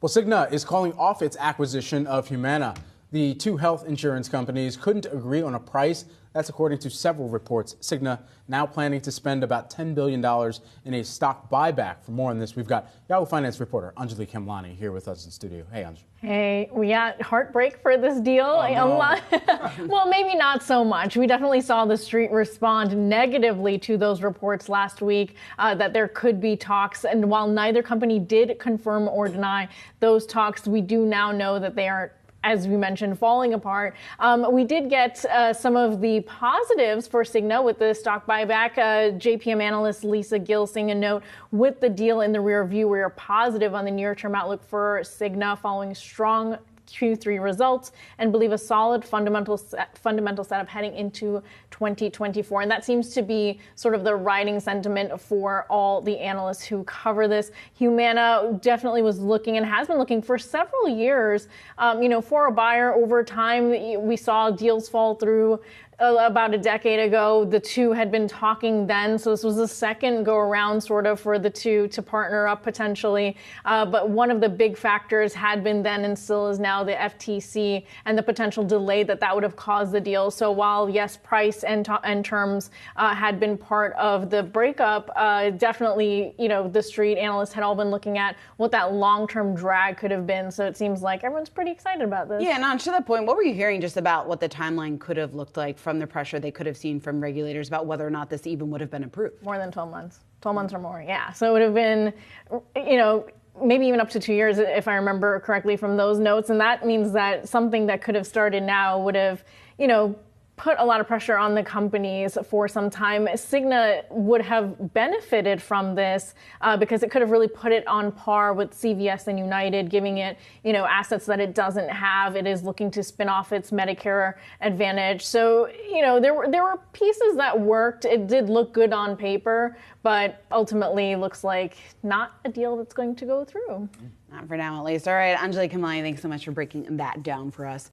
Well, Cigna is calling off its acquisition of Humana. The two health insurance companies couldn't agree on a price. That's according to several reports. Cigna now planning to spend about $10 billion in a stock buyback. For more on this, we've got Yahoo Finance reporter Anjali Khemlani here with us in studio. Hey, Anjali. Hey, we got heartbreak for this deal. Oh, no. Well, maybe not so much. We definitely saw the street respond negatively to those reports last week that there could be talks. And while neither company did confirm or deny those talks, we do now know that they are, as we mentioned, falling apart. We did get some of the positives for Cigna with the stock buyback. JPM analyst Lisa Gill saying a note, with the deal in the rear view, we are positive on the near-term outlook for Cigna following strong Q3 results and believe a solid fundamental setup heading into 2024. And that seems to be sort of the riding sentiment for all the analysts who cover this. Humana definitely was looking and has been looking for several years, for a buyer. Over time, we saw deals fall through. About a decade ago, the two had been talking then, so this was the second go around sort of for the two to partner up potentially. But one of the big factors had been then and still is now the FTC and the potential delay that would have caused the deal. So while yes, price and terms had been part of the breakup, definitely, the street analysts had all been looking at what that long-term drag could have been. So it seems like everyone's pretty excited about this. Yeah, and on to that point, what were you hearing just about what the timeline could have looked like from the pressure they could have seen from regulators about whether or not this even would have been approved? More than 12 months. 12 months or more, yeah. So it would have been, maybe even up to 2 years, if I remember correctly from those notes. And that means that something that could have started now would have, put a lot of pressure on the companies for some time. Cigna would have benefited from this because it could have really put it on par with CVS and United, giving it, assets that it doesn't have. It is looking to spin off its Medicare Advantage. So, there were pieces that worked. It did look good on paper, but ultimately looks like not a deal that's going to go through. Not for now, at least. All right, Anjali Khemlani, thanks so much for breaking that down for us.